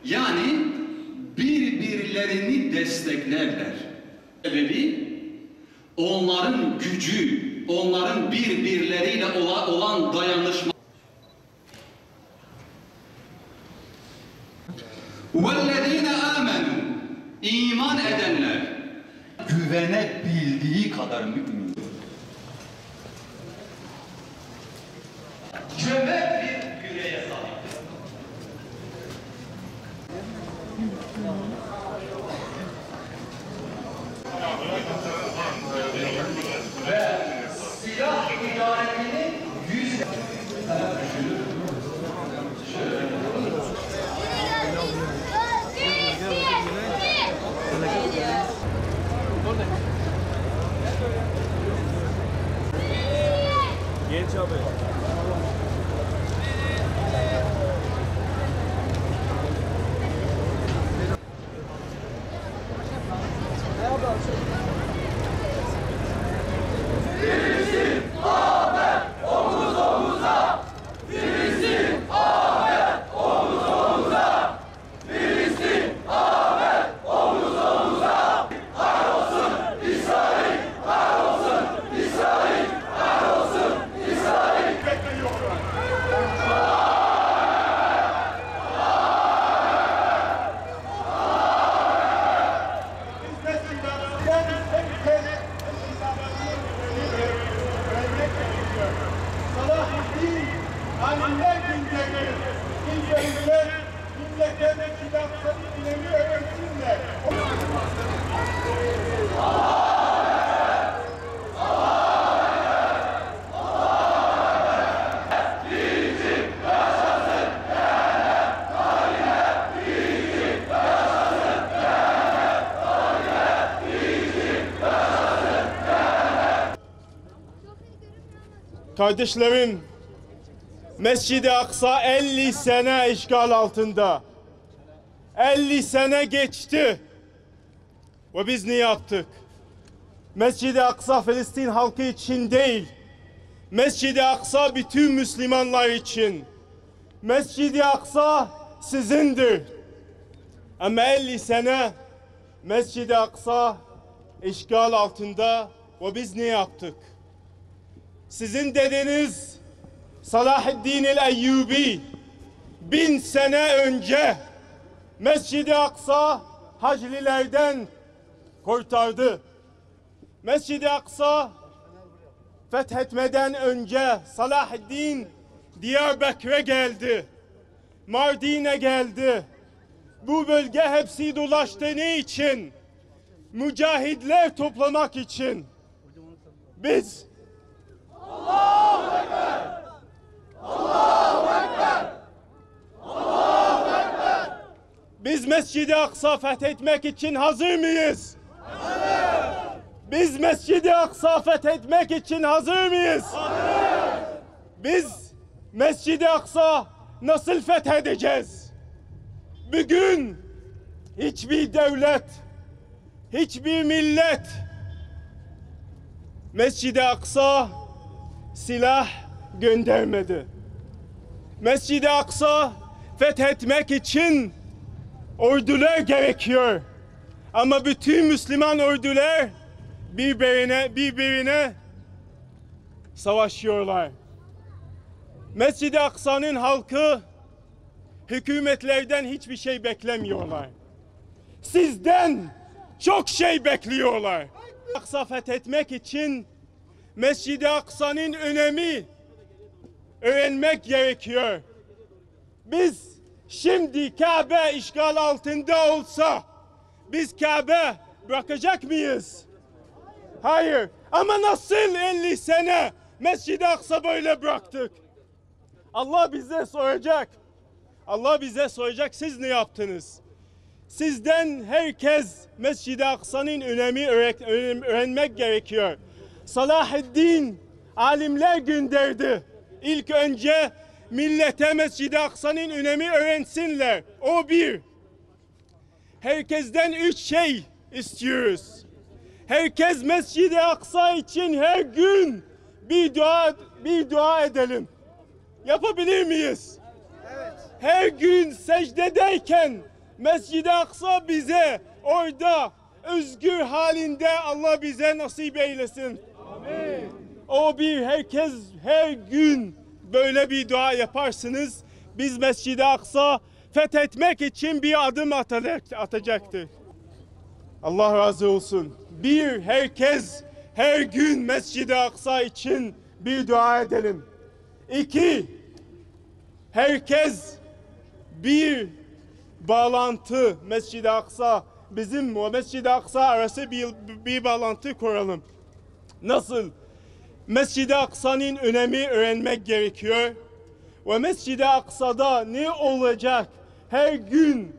Yani birbirlerini desteklerler. Sebebi onların gücü, onların birbirleriyle olan dayanışma. وَالَّذ۪ينَ آمَنُوا İman edenler güvenebildiği kadar mümin. Cömert bir yüreğe sahiptir. Ve silah ticaretini Genç abi. Filistin, Ahmet, omuz omuza. Filistin, Ahmet, omuz omuza. Filistin, Ahmet, omuz omuza. Kahrolsun İsrail, kahrolsun İsrail, kahrolsun İsrail. Alimler günleri, bilgiler, milletlerine kitapları dinlemi öğretsinler. Kardeşlerim, Mescid-i Aksa 50 sene işgal altında. 50 sene geçti. Ve biz ne yaptık? Mescid-i Aksa Filistin halkı için değil. Mescid-i Aksa bütün Müslümanlar için. Mescid-i Aksa sizindir. Ama 50 sene Mescid-i Aksa işgal altında ve biz ne yaptık? Sizin dedeniz Salahaddin el-Eyyubi 1000 sene önce Mescid-i Aksa Haçlilerden kurtardı. Mescid-i Aksa fethetmeden önce Salahaddin Diyarbakır'a geldi. Mardin'e geldi. Bu bölge hepsi dolaştı ne için? Mücahidler toplamak için. Biz Allahu Ekber! Allahu Ekber! Allahu Ekber! Biz Mescid-i Aksa fethetmek için hazır mıyız? Hazır! Biz Mescid-i Aksa fethetmek için hazır mıyız? Hazır! Biz Mescid-i Aksa nasıl fethedeceğiz? Bugün hiçbir devlet, hiçbir millet Mescid-i Aksa silah göndermedi. Mescid-i Aksa fethetmek için ordular gerekiyor. Ama bütün Müslüman ordular birbirine savaşıyorlar. Mescid-i Aksa'nın halkı hükümetlerden hiçbir şey beklemiyorlar. Sizden çok şey bekliyorlar. Aksa fethetmek için Mescid-i Aksa'nın önemi öğrenmek gerekiyor. Biz şimdi Kabe işgal altında olsa biz Kabe bırakacak mıyız? Hayır. Ama nasıl 50 sene Mescid-i Aksa böyle bıraktık? Allah bize soracak. Allah bize soracak, siz ne yaptınız? Sizden herkes Mescid-i Aksa'nın önemi öğrenmek gerekiyor. Salahaddin alimler gönderdi. İlk önce millete Mescid-i Aksa'nın önemi öğrensinler. O bir. Herkesten 3 şey istiyoruz. Herkes Mescid-i Aksa için her gün bir dua edelim. Yapabilir miyiz? Evet. Her gün secdedeyken Mescid-i Aksa bize orada özgür halinde Allah bize nasip eylesin. Amin. O bir herkes her gün böyle bir dua yaparsınız. Biz Mescid-i Aksa fethetmek için bir adım atacaktır. Allah razı olsun. Bir herkes her gün Mescid-i Aksa için bir dua edelim. İki, herkes bir bağlantı Mescid-i Aksa, bizim o Mescid-i Aksa arası bir bağlantı kuralım. Nasıl? Mescid-i Aksa'nın önemi öğrenmek gerekiyor. Ve Mescid-i Aksa'da ne olacak? Her gün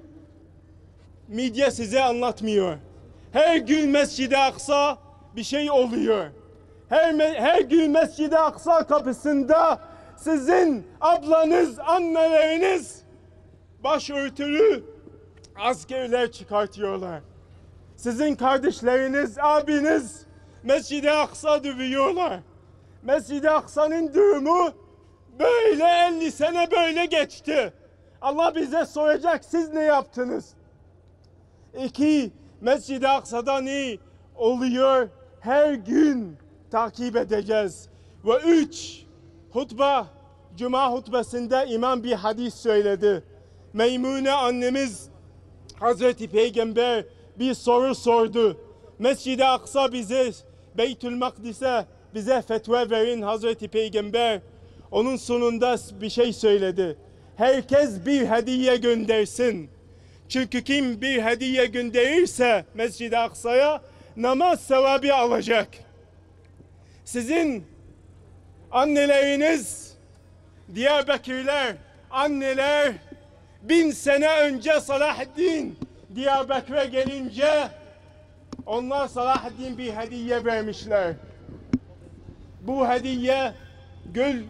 medya size anlatmıyor. Her gün Mescid-i Aksa bir şey oluyor. Her gün Mescid-i Aksa kapısında sizin ablanız, anneleriniz başörtülü askerler çıkartıyorlar. Sizin kardeşleriniz, abiniz Mescid-i Aksa dövüyorlar. Mescid-i Aksa'nın durumu böyle 50 sene böyle geçti. Allah bize soracak, siz ne yaptınız? İki, Mescid-i Aksa'da ne oluyor? Her gün takip edeceğiz. Ve üç, Cuma hutbesinde imam bir hadis söyledi. Meymune annemiz Hazreti Peygamber bir soru sordu. Mescid-i Aksa bize, Beytül Makdis'e bize fetva verin Hazreti Peygamber. Onun sonunda bir şey söyledi. Herkes bir hediye göndersin. Çünkü kim bir hediye gönderirse Mescid-i Aksa'ya namaz sevabı alacak. Sizin anneleriniz, Diyarbakırlar, anneler 1000 sene önce Salahaddin Diyarbakır'a gelince onlar Salahaddin bir hediye vermişler. Bu hediye gül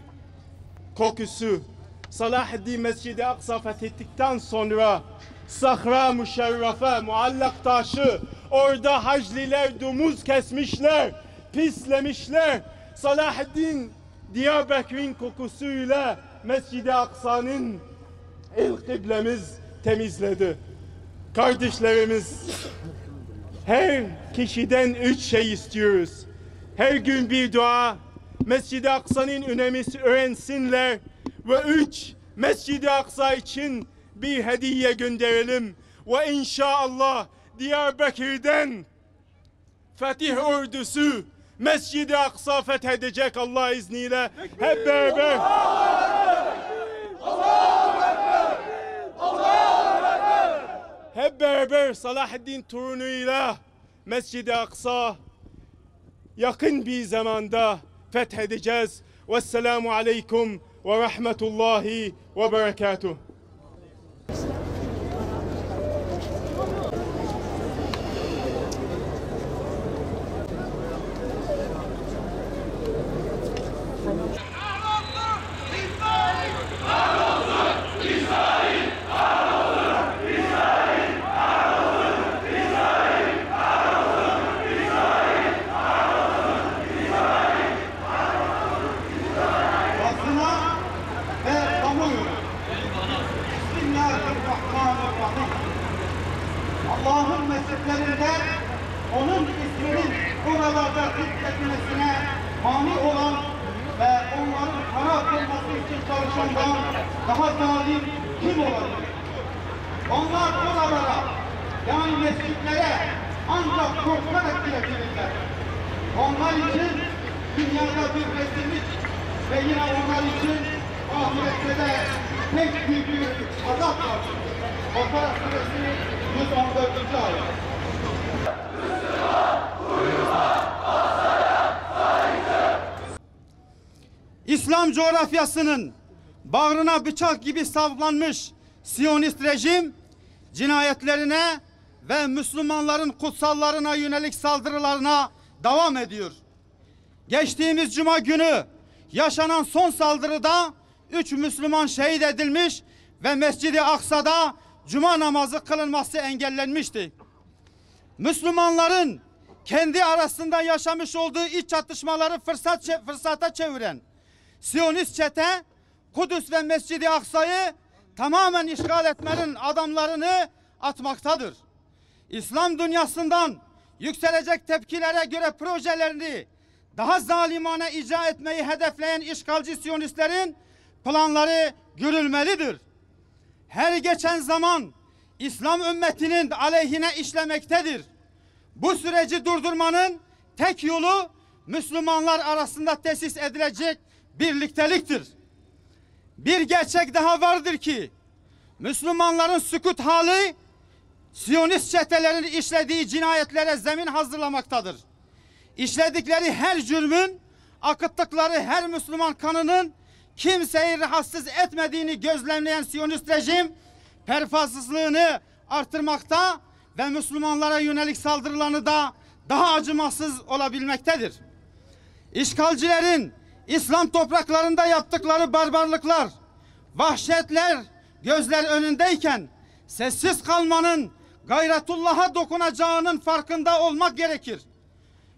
kokusu. Salahaddin Mescid-i Aksa fethettikten sonra Sahra Müşerrefe, muallak taşı, orada hacliler domuz kesmişler, pislemişler. Salahaddin Diyarbakır'ın kokusuyla Mescid-i Aksa'nın kıblemiz temizledi. Kardeşlerimiz, her kişiden 3 şey istiyoruz. Her gün bir dua, Mescid-i Aksa'nın önemini öğrensinler ve 3, Mescid-i Aksa için bir hediye gönderelim. Ve inşallah Diyarbakır'dan Fetih ordusu Mescid-i Aksa fethedecek Allah izniyle. Hep beraber. Hep beraber Salahaddin torunuyla Mescid-i Aksa yakın bir zamanda fethedeceğiz. Vesselamu aleyküm ve rahmetullahi ve berekatuhu. Allah'ın mescitlerinde onun isminin buralarda zikredilmesine mani olan ve onların harap olması için çalışandan daha zalim kim olabilir? Onlar oralara, yani mescitlere ancak korkarak girebilirler. Onlar için dünyada bir rezillik ve yine onlar için ahirette de pek büyük bir azap vardır. Bakara Suresi 114. ayet. İslam coğrafyasının bağrına bıçak gibi saplanmış Siyonist rejim cinayetlerine ve Müslümanların kutsallarına yönelik saldırılarına devam ediyor. Geçtiğimiz Cuma günü yaşanan son saldırıda 3 Müslüman şehit edilmiş ve Mescid-i Aksa'da Cuma namazı kılınması engellenmişti. Müslümanların kendi arasında yaşamış olduğu iç çatışmaları fırsata çeviren Siyonist çete Kudüs ve Mescid-i Aksa'yı tamamen işgal etmenin adamlarını atmaktadır. İslam dünyasından yükselecek tepkilere göre projelerini daha zalimane icra etmeyi hedefleyen işgalci Siyonistlerin planları görülmelidir. Her geçen zaman İslam ümmetinin aleyhine işlemektedir. Bu süreci durdurmanın tek yolu Müslümanlar arasında tesis edilecek birlikteliktir. Bir gerçek daha vardır ki Müslümanların sükut hali Siyonist çetelerin işlediği cinayetlere zemin hazırlamaktadır. İşledikleri her cürmün, akıttıkları her Müslüman kanının kimseyi rahatsız etmediğini gözlemleyen Siyonist rejim pervasızlığını artırmakta ve Müslümanlara yönelik saldırılarını da daha acımasız olabilmektedir. İşgalcilerin İslam topraklarında yaptıkları barbarlıklar, vahşetler gözler önündeyken sessiz kalmanın gayretullah'a dokunacağının farkında olmak gerekir.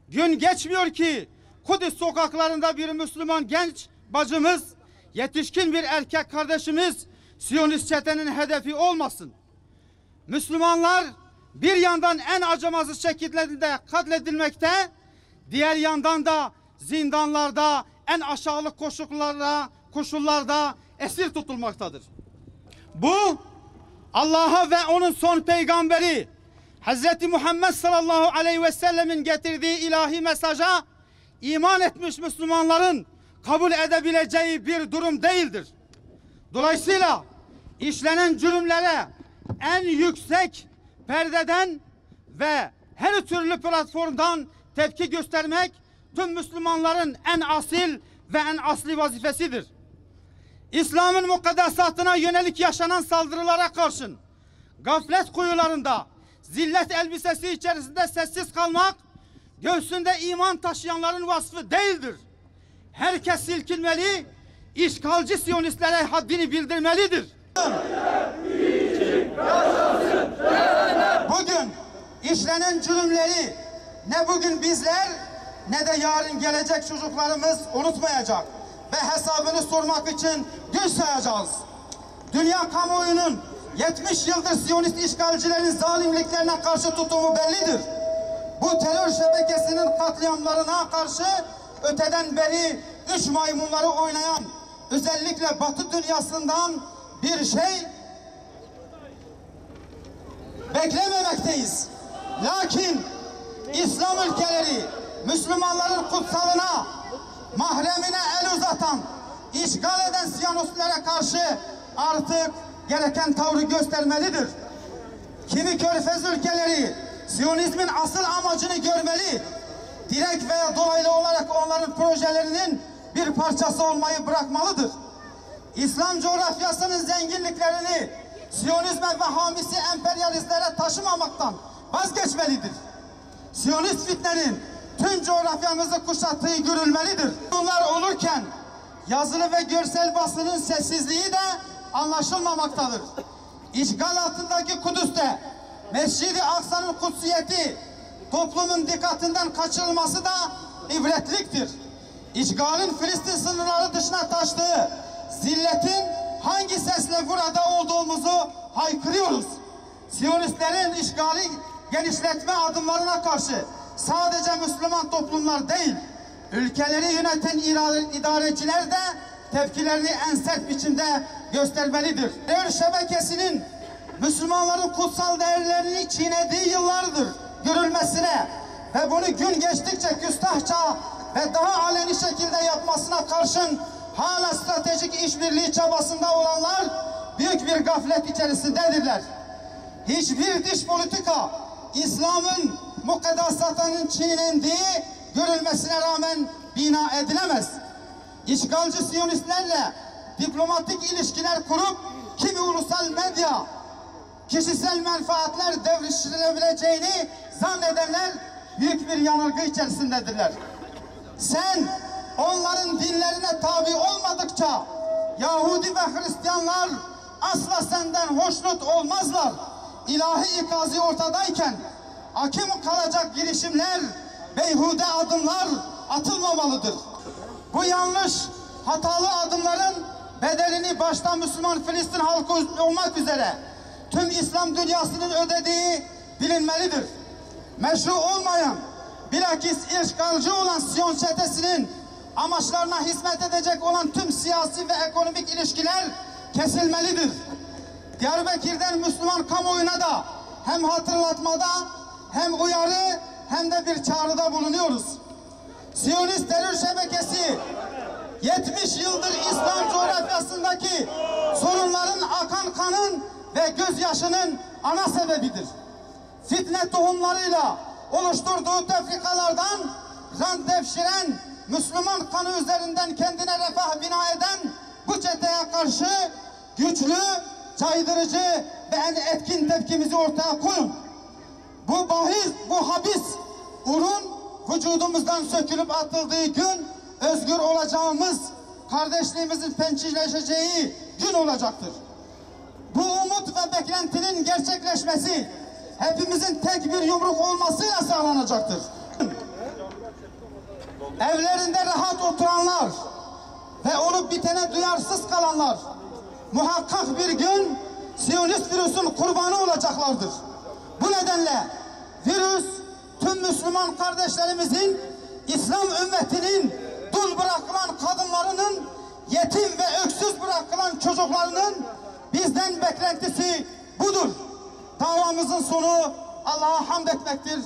Gün geçmiyor ki Kudüs sokaklarında bir Müslüman genç bacımız, yetişkin bir erkek kardeşimiz Siyonist çetenin hedefi olmasın. Müslümanlar bir yandan en acımasız şekilde katledilmekte, diğer yandan da zindanlarda en aşağılık koşullarda esir tutulmaktadır. Bu Allah'a ve onun son peygamberi Hz. Muhammed sallallahu aleyhi ve sellemin getirdiği ilahi mesaja iman etmiş Müslümanların kabul edebileceği bir durum değildir. Dolayısıyla işlenen cürümlere en yüksek perdeden ve her türlü platformdan tepki göstermek tüm Müslümanların en asil ve en asli vazifesidir. İslam'ın mukaddesatına yönelik yaşanan saldırılara karşın gaflet kuyularında zillet elbisesi içerisinde sessiz kalmak göğsünde iman taşıyanların vasfı değildir. Herkes silkinmeli, işgalci Siyonistlere haddini bildirmelidir. Bugün işlenen cürümleri ne bugün bizler ne de yarın gelecek çocuklarımız unutmayacak ve hesabını sormak için gün sayacağız. Dünya kamuoyunun 70 yıldır Siyonist işgalcilerin zalimliklerine karşı tutumu bellidir. Bu terör şebekesinin katliamlarına karşı öteden beri 3 maymunları oynayan özellikle Batı dünyasından bir şey beklememekteyiz. Lakin İslam ülkeleri Müslümanların kutsalına, mahremine el uzatan, işgal eden Siyonistlere karşı artık gereken tavrı göstermelidir. Kimi körfez ülkeleri Siyonizmin asıl amacını görmeli, direkt veya dolaylı olarak onların projelerinin bir parçası olmayı bırakmalıdır. İslam coğrafyasının zenginliklerini Siyonizme ve hamisi emperyalistlere taşımamaktan vazgeçmelidir. Siyonist fitnenin tüm coğrafyamızı kuşattığı görülmelidir. Bunlar olurken yazılı ve görsel basının sessizliği de anlaşılmamaktadır. İşgal altındaki Kudüs'te Mescid-i Aksa'nın kutsiyeti toplumun dikkatinden kaçırılması da ibretliktir. İşgalin Filistin sınırları dışına taştığı zilletin hangi sesle burada olduğumuzu haykırıyoruz. Siyonistlerin işgali genişletme adımlarına karşı sadece Müslüman toplumlar değil, ülkeleri yöneten idareciler de tepkilerini en sert biçimde göstermelidir. Terör şebekesinin Müslümanların kutsal değerlerini çiğnediği yıllardır görülmesine ve bunu gün geçtikçe küstahça ve daha aleni şekilde yapmasına karşın hala stratejik işbirliği çabasında olanlar büyük bir gaflet içerisindedirler. Hiçbir dış politika İslam'ın mukaddesatının çiğnendiği görülmesine rağmen bina edilemez. İşgalci Siyonistlerle diplomatik ilişkiler kurup kimi ulusal medya kişisel menfaatler devşirilebileceğini zannedenler büyük bir yanılgı içerisindedirler. Sen onların dinlerine tabi olmadıkça Yahudi ve Hristiyanlar asla senden hoşnut olmazlar. İlahi ikazı ortadayken hakim kalacak girişimler, beyhude adımlar atılmamalıdır. Bu yanlış, hatalı adımların bedelini başta Müslüman Filistin halkı olmak üzere tüm İslam dünyasının ödediği bilinmelidir. Meşru olmayan, bilakis işgalci olan Siyon çetesinin amaçlarına hizmet edecek olan tüm siyasi ve ekonomik ilişkiler kesilmelidir. Diyarbakır'dan Müslüman kamuoyuna da hem hatırlatmada hem uyarı hem de bir çağrıda bulunuyoruz. Siyonist terör şebekesi 70 yıldır İslam coğrafyasındaki sorunların akan kanın ve gözyaşının ana sebebidir. Fitne tohumlarıyla oluşturduğu tefrikalardan rant devşiren, Müslüman kanı üzerinden kendine refah bina eden bu çeteye karşı güçlü, caydırıcı ve en etkin tepkimizi ortaya koyun. Bu habis urun vücudumuzdan sökülüp atıldığı gün özgür olacağımız, kardeşliğimizin pençeleşeceği gün olacaktır. Bu umut ve beklentinin gerçekleşmesi hepimizin tek bir yumruk olmasıyla sağlanacaktır. Evlerinde rahat oturanlar ve olup bitene duyarsız kalanlar muhakkak bir gün Siyonist virüsün kurbanı olacaklardır. Bu nedenle virüs tüm Müslüman kardeşlerimizin, İslam ümmetinin dul bırakılan kadınlarının, yetim ve öksüz bırakılan çocuklarının bizden beklentisi budur. Davamızın sonu Allah'a hamd etmektir.